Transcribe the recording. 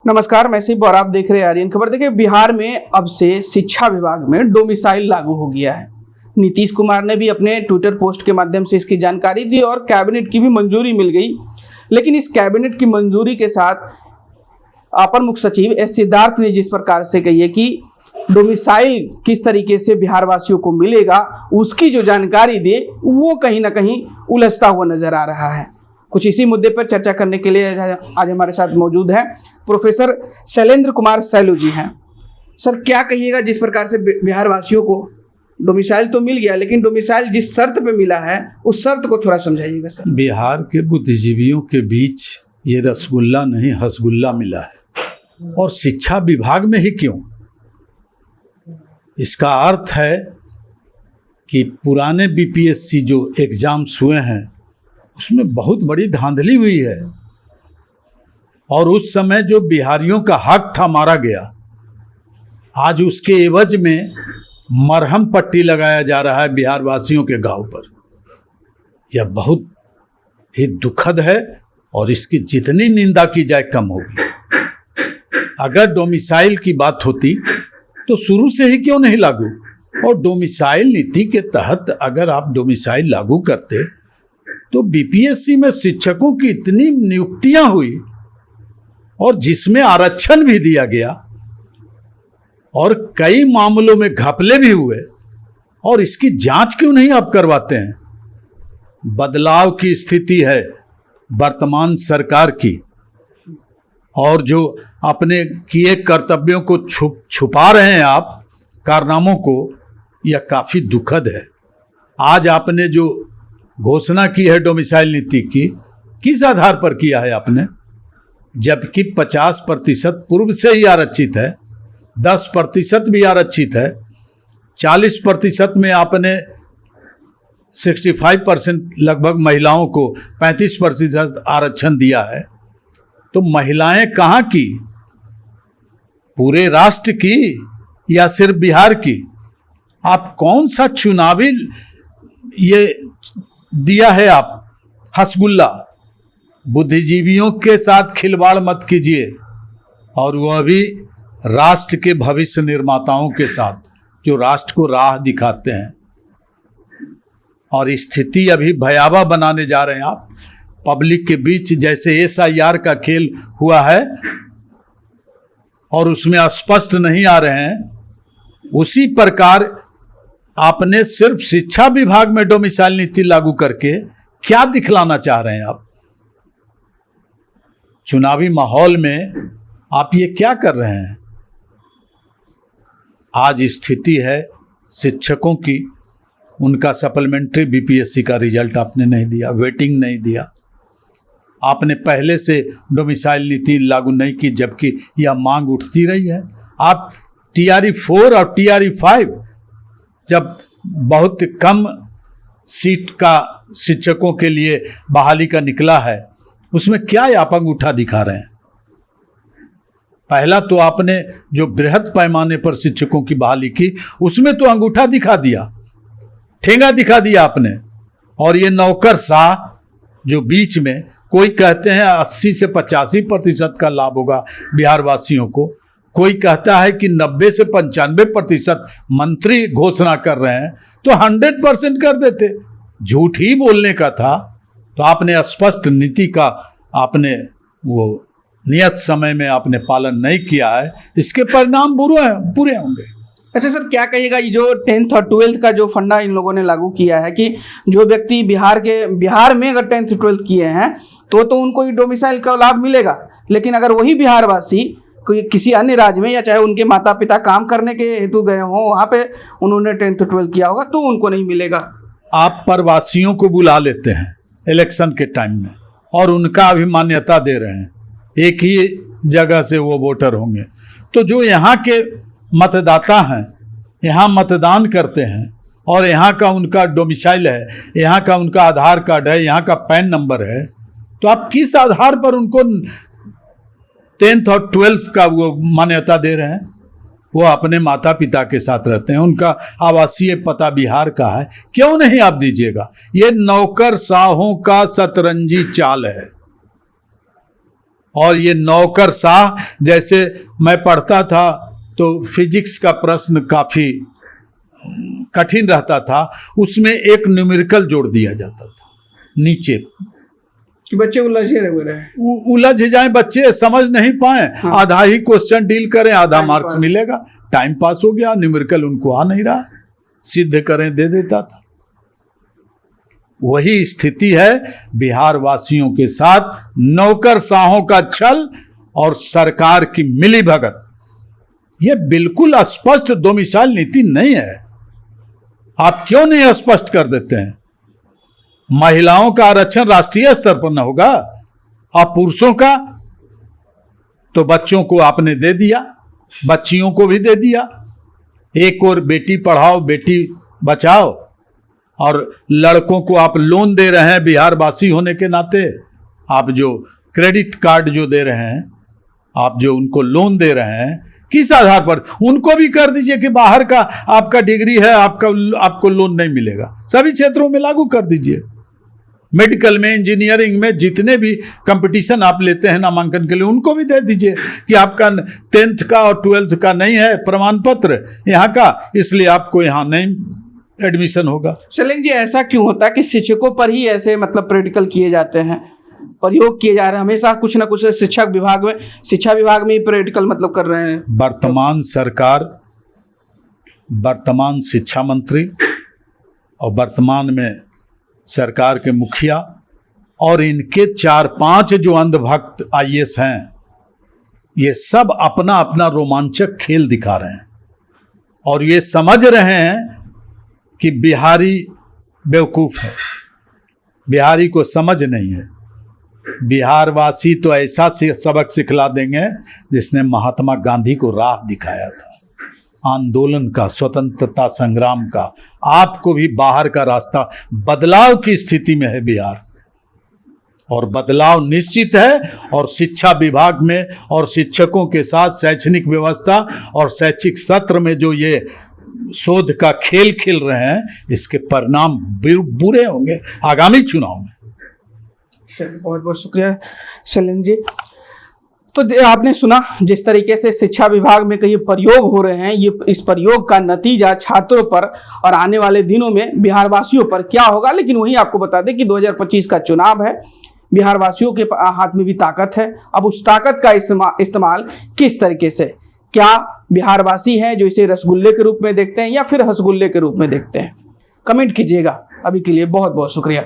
नमस्कार, मैं शिव और आप देख रहे हैं आर्यन खबर। देखिए, बिहार में अब से शिक्षा विभाग में डोमिसाइल लागू हो गया है। नीतीश कुमार ने भी अपने ट्विटर पोस्ट के माध्यम से इसकी जानकारी दी और कैबिनेट की भी मंजूरी मिल गई। लेकिन इस कैबिनेट की मंजूरी के साथ अपर मुख्य सचिव एस सिद्धार्थ ने जिस प्रकार से कही है कि डोमिसाइल किस तरीके से बिहार वासियों को मिलेगा, उसकी जो जानकारी दे वो कहीं ना कहीं उलझता हुआ नजर आ रहा है। कुछ इसी मुद्दे पर चर्चा करने के लिए आज हमारे साथ मौजूद हैं प्रोफेसर शैलेंद्र कुमार सैलू जी हैं। सर, क्या कहिएगा, जिस प्रकार से बिहार वासियों को डोमिसाइल तो मिल गया, लेकिन डोमिसाइल जिस शर्त पे मिला है उस शर्त को थोड़ा समझाइएगा सर। बिहार के बुद्धिजीवियों के बीच ये रसगुल्ला नहीं हसगुल्ला मिला है, और शिक्षा विभाग में ही क्यों? इसका अर्थ है कि पुराने बीपीएससी जो एग्जाम्स हुए हैं उसमें बहुत बड़ी धांधली हुई है, और उस समय जो बिहारियों का हक था मारा गया, आज उसके एवज में मरहम पट्टी लगाया जा रहा है बिहार वासियों के घाव पर। यह बहुत ही दुखद है और इसकी जितनी निंदा की जाए कम होगी। अगर डोमिसाइल की बात होती तो शुरू से ही क्यों नहीं लागू? और डोमिसाइल नीति के तहत अगर आप डोमिसाइल लागू करते तो बीपीएससी में शिक्षकों की इतनी नियुक्तियां हुई और जिसमें आरक्षण भी दिया गया और कई मामलों में घपले भी हुए, और इसकी जांच क्यों नहीं आप करवाते हैं? बदलाव की स्थिति है वर्तमान सरकार की, और जो अपने किए कर्तव्यों को छुपा रहे हैं आप, कारनामों को, यह काफ़ी दुखद है। आज आपने जो घोषणा की है डोमिसाइल नीति की, किस आधार पर किया है आपने? जबकि 50% पूर्व से ही आरक्षित है, 10% भी आरक्षित है, 40% में आपने 65% लगभग महिलाओं को 35% आरक्षण दिया है। तो महिलाएं कहाँ की? पूरे राष्ट्र की या सिर्फ बिहार की? आप कौन सा चुनावी ये दिया है आप हसगुल्ला? बुद्धिजीवियों के साथ खिलवाड़ मत कीजिए, और वह भी राष्ट्र के भविष्य निर्माताओं के साथ जो राष्ट्र को राह दिखाते हैं। और स्थिति अभी भयावह बनाने जा रहे हैं आप। पब्लिक के बीच जैसे एसआईआर का खेल हुआ है और उसमें स्पष्ट नहीं आ रहे हैं, उसी प्रकार आपने सिर्फ शिक्षा विभाग में डोमिसाइल नीति लागू करके क्या दिखलाना चाह रहे हैं आप? चुनावी माहौल में आप ये क्या कर रहे हैं? आज स्थिति है शिक्षकों की, उनका सप्लीमेंट्री बीपीएससी का रिजल्ट आपने नहीं दिया, वेटिंग नहीं दिया। आपने पहले से डोमिसाइल नीति लागू नहीं की, जबकि यह मांग उठती रही है। आप टीआरई 4 और टीआरई 5 जब बहुत कम सीट का शिक्षकों के लिए बहाली का निकला है, उसमें क्या आप अंगूठा दिखा रहे हैं? पहला तो आपने जो बृहद पैमाने पर शिक्षकों की बहाली की, उसमें तो अंगूठा दिखा दिया, ठेंगा दिखा दिया आपने। और ये नौकरशाह जो बीच में, कोई कहते हैं 80 से 85% का लाभ होगा बिहार वासियों को, कोई कहता है कि 90 से 95% मंत्री घोषणा कर रहे हैं, तो 100% कर देते। झूठ ही बोलने का था तो आपने स्पष्ट नीति का आपने वो नियत समय में आपने पालन नहीं किया है, इसके परिणाम बुरे होंगे। अच्छा सर, क्या कहिएगा, ये जो 10th और 12th का जो फंडा इन लोगों ने लागू किया है कि जो व्यक्ति बिहार में अगर 10th 12th किए हैं तो उनको ये डोमिसाइल का लाभ मिलेगा, लेकिन अगर वही बिहार वासी कोई किसी अन्य राज्य में, या चाहे उनके माता पिता काम करने के हेतु गए हों, वहाँ पे उन्होंने 10th 12th किया होगा, तो उनको नहीं मिलेगा। आप प्रवासियों को बुला लेते हैं इलेक्शन के टाइम में और उनका अभी मान्यता दे रहे हैं, एक ही जगह से वो वोटर होंगे। तो जो यहाँ के मतदाता हैं, यहाँ मतदान करते हैं, और यहाँ का उनका डोमिसाइल है, यहाँ का उनका आधार कार्ड है, यहाँ का पैन नंबर है, तो आप किस आधार पर उनको 10th और 12th का वो मान्यता दे रहे हैं? वो अपने माता पिता के साथ रहते हैं, उनका आवासीय पता बिहार का है, क्यों नहीं आप दीजिएगा? ये नौकरशाहों का शतरंजी चाल है। और ये नौकरशाह, जैसे मैं पढ़ता था तो फिजिक्स का प्रश्न काफ़ी कठिन रहता था, उसमें एक न्यूमेरिकल जोड़ दिया जाता था नीचे कि बच्चे उलझे रहे, उलझ जाएं बच्चे, समझ नहीं पाए, हाँ। आधा ही क्वेश्चन डील करें, आधा टाइम मार्क्स पास। मिलेगा, टाइम पास हो गया, न्यूमेरिकल उनको आ नहीं रहा, सिद्ध करें दे देता था। वही स्थिति है बिहार वासियों के साथ, नौकरशाहों का छल और सरकार की मिलीभगत। यह बिल्कुल स्पष्ट डोमिसाइल नीति नहीं है। आप क्यों नहीं स्पष्ट कर देते हैं? महिलाओं का आरक्षण राष्ट्रीय स्तर पर न होगा, और पुरुषों का तो बच्चों को आपने दे दिया, बच्चियों को भी दे दिया। एक और बेटी पढ़ाओ बेटी बचाओ, और लड़कों को आप लोन दे रहे हैं बिहार वासी होने के नाते। आप जो क्रेडिट कार्ड जो दे रहे हैं, आप जो उनको लोन दे रहे हैं, किस आधार पर? उनको भी कर दीजिए कि बाहर का आपका डिग्री है, आपको लोन नहीं मिलेगा। सभी क्षेत्रों में लागू कर दीजिए। मेडिकल में, इंजीनियरिंग में, जितने भी कंपटीशन आप लेते हैं नामांकन के लिए, उनको भी दे दीजिए कि आपका 10th का और 12th का नहीं है प्रमाण पत्र यहाँ का, इसलिए आपको यहाँ नहीं एडमिशन होगा। शैलेंद्र जी, ऐसा क्यों होता है कि शिक्षकों पर ही ऐसे मतलब प्रैक्टिकल किए जाते हैं, प्रयोग किए जा रहे हैं? हमेशा कुछ ना कुछ शिक्षा विभाग में ही प्रैक्टिकल मतलब कर रहे हैं। वर्तमान सरकार, वर्तमान शिक्षा मंत्री और वर्तमान में सरकार के मुखिया और इनके 4-5 जो अंधभक्त IAS हैं, ये सब अपना अपना रोमांचक खेल दिखा रहे हैं और ये समझ रहे हैं कि बिहारी बेवकूफ़ है, बिहारी को समझ नहीं है। बिहार वासी तो ऐसा सबक सिखला देंगे जिसने महात्मा गांधी को राह दिखाया था, आंदोलन का, स्वतंत्रता संग्राम का। आपको भी बाहर का रास्ता, बदलाव की स्थिति में है बिहार, और बदलाव निश्चित है। और शिक्षा विभाग में और शिक्षकों के साथ शैक्षणिक व्यवस्था और शैक्षिक सत्र में जो ये शोध का खेल खेल रहे हैं, इसके परिणाम बुरे होंगे आगामी चुनाव में। बहुत बहुत शुक्रिया शैलेंद्र जी। तो आपने सुना जिस तरीके से शिक्षा विभाग में कई प्रयोग हो रहे हैं, ये इस प्रयोग का नतीजा छात्रों पर और आने वाले दिनों में बिहार वासियों पर क्या होगा। लेकिन वहीं आपको बता दें कि 2025 का चुनाव है, बिहार वासियों के हाथ में भी ताकत है। अब उस ताकत का इस्तेमाल किस तरीके से, क्या बिहार वासी हैं जो इसे रसगुल्ले के रूप में देखते हैं या फिर हसगुल्ले के रूप में देखते हैं? कमेंट कीजिएगा। अभी के लिए बहुत बहुत शुक्रिया।